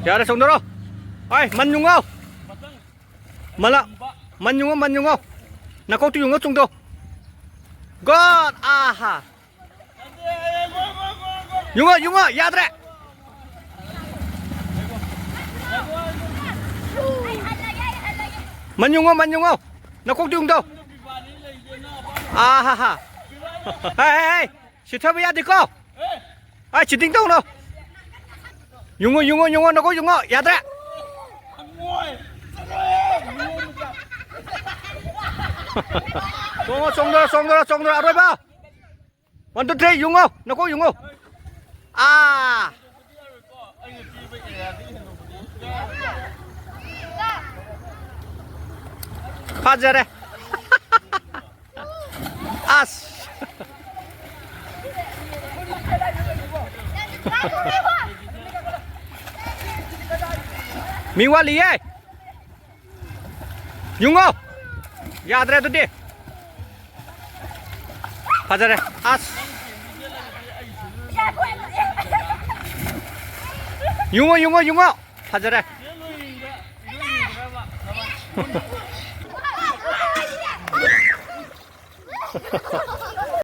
야래 송도로 아이 만용어 말라 만용어 나코트 용어 정도 굿 아하 용어 야드래 만용어 나코트 용도 아하하 에이 시터비 야디고 아 지딩 đâu đâu 용어 nó có 용어 야드래 송도라 rồi ba one two three 용어 nó có 용어 à phát ra đây as Miwa liye Yungo याद रहे तुझे फजर है आस यूंगो फजर है